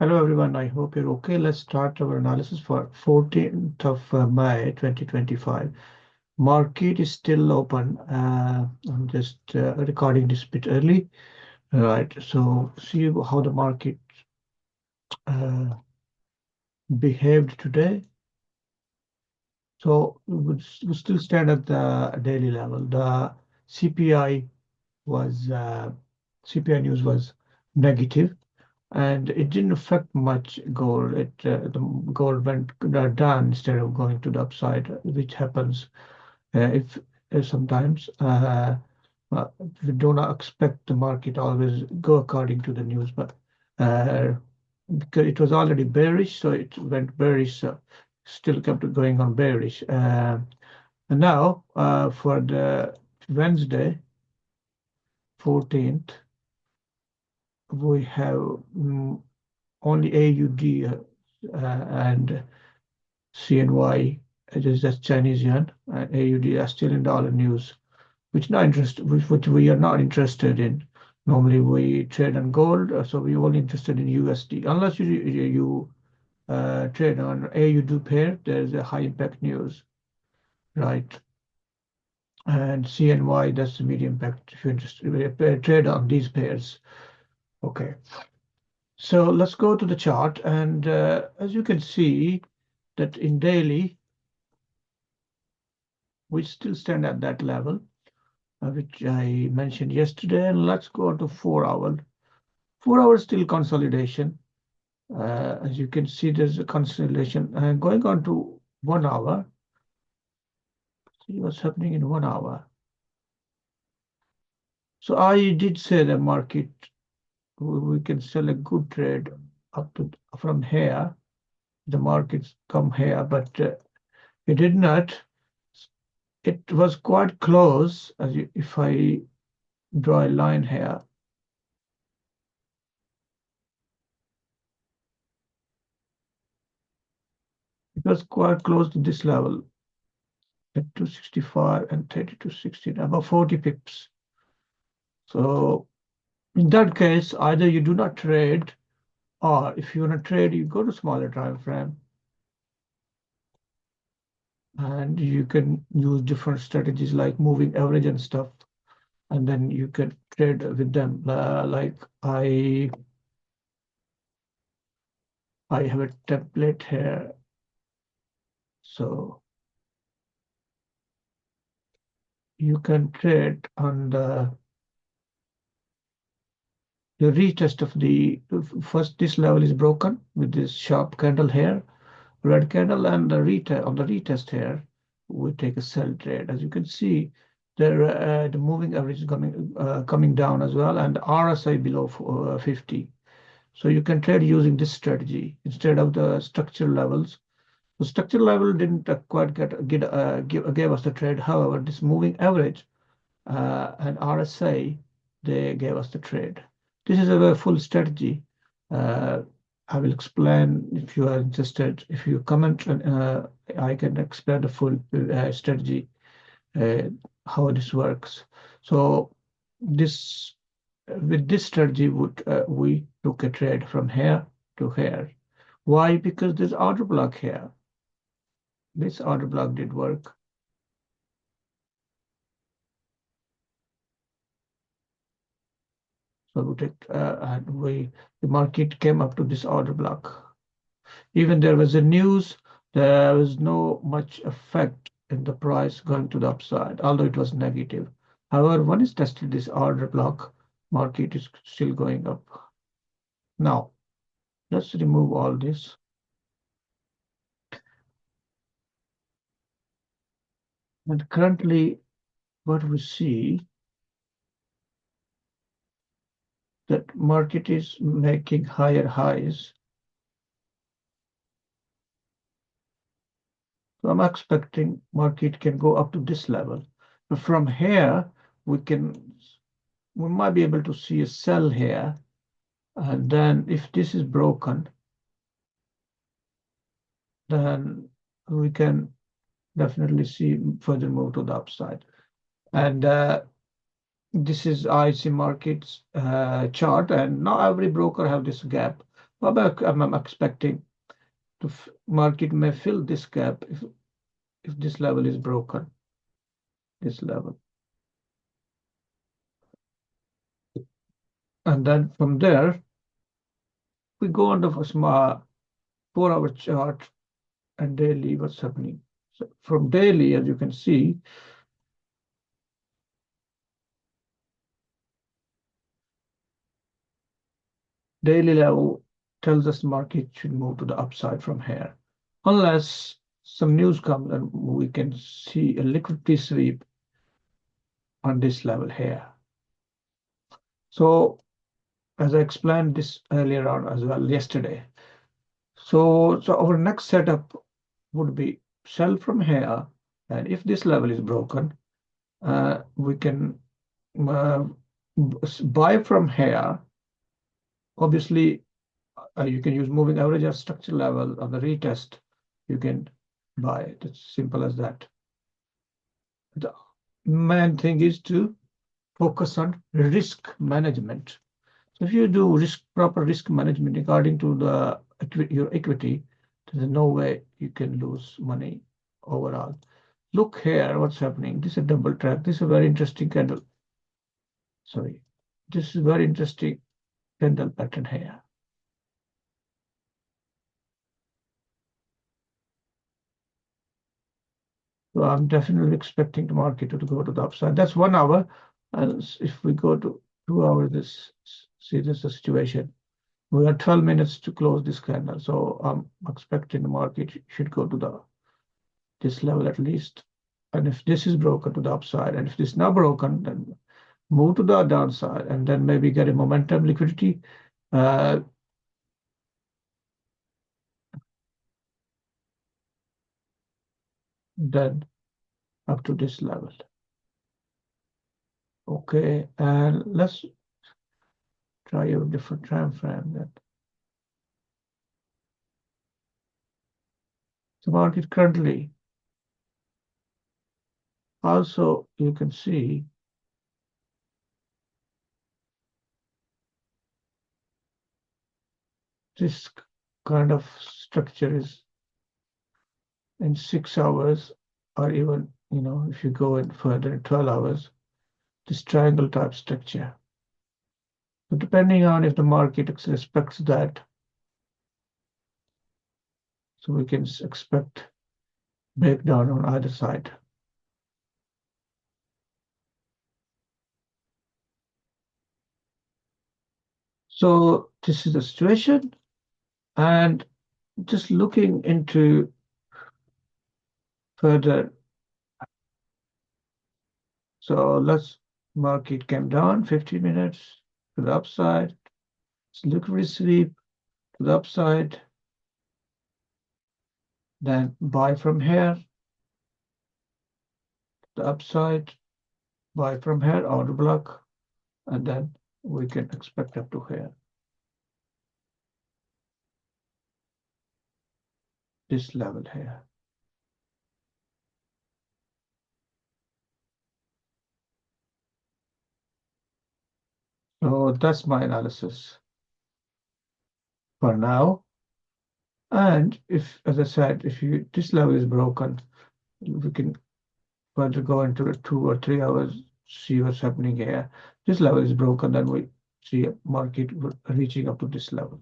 Hello everyone, I hope you're okay. Let's start our analysis for 14th of May 2025. Market is still open. I'm just recording this bit early. Right, so see how the market uh, behaved today. So we still stand at the daily level. The CPI was CPI news was negative, and it didn't affect much gold. The gold went down instead of going to the upside, which happens if sometimes uh, we do not expect the market always go according to the news, but uh, because it was already bearish, so it went bearish. Still kept going on bearish. And now for the Wednesday 14th, we have only AUD and CNY, it is just Chinese yuan, and AUD are still in dollar news, which we are not interested in. Normally we trade on gold, so we're only interested in USD. Unless you trade on AUD pair, there's a high impact news, right? And CNY, that's the medium impact. If you're interested, trade on these pairs. Okay. So let's go to the chart, and as you can see that in daily, we still stand at that level, which I mentioned yesterday. And let's go to 4 hour. 4 hours still consolidation. As you can see, there's a consolidation. Going on to 1 hour, see what's happening in 1 hour. So I did say the market, we can sell a good trade up to from here. The markets come here, but it did not. It was quite close. If I draw a line here, it was quite close to this level at 265 and 32.16, about 40 pips. So in that case, either you do not trade, or if you want to trade, you go to smaller time frame, and you can use different strategies like moving average and stuff, and then you can trade with them. Like I have a template here, so you can trade on the retest of the first. This level is broken with this sharp candle here, red candle, and the retest here, we take a sell trade. As you can see, the moving average is coming down as well, and RSI below 50. So you can trade using this strategy instead of the structure levels. The structure level didn't quite gave us the trade. However, this moving average and RSI, they gave us the trade. This is a very full strategy. I will explain if you are interested. If you comment, I can explain the full strategy, uh, how this works. So this with this strategy, we took a trade from here to here. Why? Because there's order block here. This order block did work. So we take and the market came up to this order block. Even there was a news, there was no much effect in the price going to the upside, although it was negative. However, when it's tested this order block, market is still going up. Now, let's remove all this. And currently, what we see that market is making higher highs. So I'm expecting market can go up to this level. But from here, we might be able to see a sell here. And then if this is broken, then we can definitely see further move to the upside. And this is IC markets chart, and not every broker have this gap. I'm expecting the market may fill this gap if this level is broken, this level. And then from there, we go on the small 4-hour chart and daily what's happening. So from daily, as you can see, daily level tells us market should move to the upside from here. Unless some news comes and we can see a liquidity sweep on this level here. So as I explained this earlier on as well yesterday. So our next setup would be sell from here, and if this level is broken, we can uh, buy from here. Obviously, you can use moving average or structure level on the retest. You can buy it. It's simple as that. The main thing is to focus on risk management. So if you do proper risk management according to your equity, there's no way you can lose money overall. Look here, what's happening. This is a double track. This is a very interesting candle. Sorry, this is very interesting candle pattern here. So I'm definitely expecting the market to go to the upside. That's 1 hour. And if we go to 2 hours, this is the situation. We have 12 minutes to close this candle. So I'm expecting the market should go to this level at least. And if this is broken to the upside, and if this is not broken, then move to the downside, and then maybe get a momentum liquidity. Then up to this level. Okay, and let's try a different time frame then. The market currently, also you can see this kind of structure is in 6 hours, or even, if you go in further in 12 hours, this triangle type structure. So depending on if the market respects that, so we can expect breakdown on either side. So this is the situation, and just looking into further. So let's market came down 15 minutes to the upside. It's liquidity sweep to the upside. Then buy from here, the upside, buy from here, order block, and then we can expect up to here. This level here. So that's my analysis for now. And if, as I said, if this level is broken, we can further go into the 2 or 3 hours, see what's happening here. This level is broken, then we see a market reaching up to this level.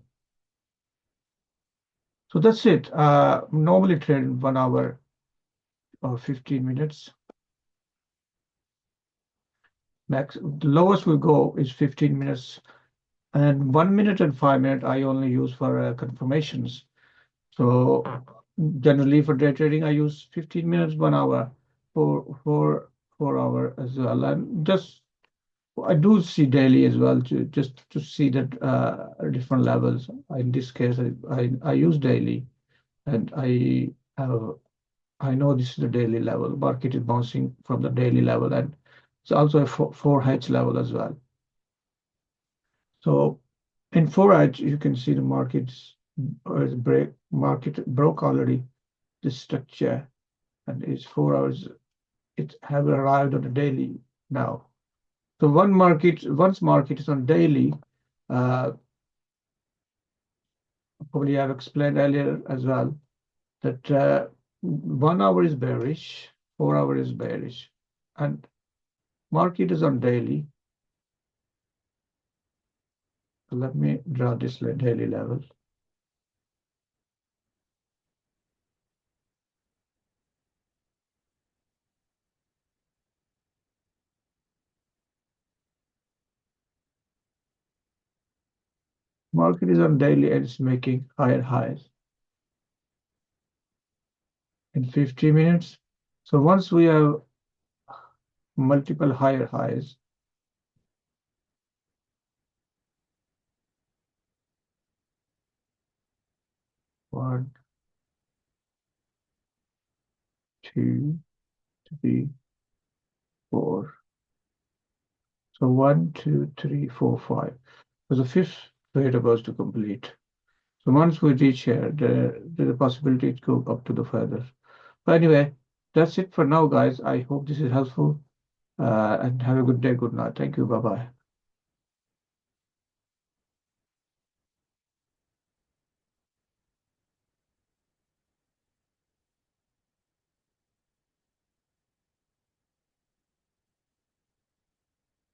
So that's it. Normally trade in 1 hour or 15 minutes. Max, the lowest we go is 15 minutes, and 1 minute and 5 minutes I only use for confirmations. So generally for day trading, I use 15 minutes, 1 hour, for 4 hour as well. And just I do see daily as well just to see that different levels. In this case, I use daily, and I know this is the daily level. Market is bouncing from the daily level, and it's also a 4H level as well. So in 4H, you can see the market broke already this structure, and it's 4 hours. It have arrived on the daily now. So once market is on daily, probably I've explained earlier as well that 1 hour is bearish, 4 hour is bearish, and market is on daily. So let me draw this daily level. Market is on daily and it's making higher highs in 50 minutes. So once we have multiple higher highs, one, two, three, four. So 1, 2, 3, 4, 5. So the fifth trade about to complete. So once we reach here, there's a possibility to go up to the further. But anyway, that's it for now, guys. I hope this is helpful. And have a good day. Good night. Thank you. Bye bye.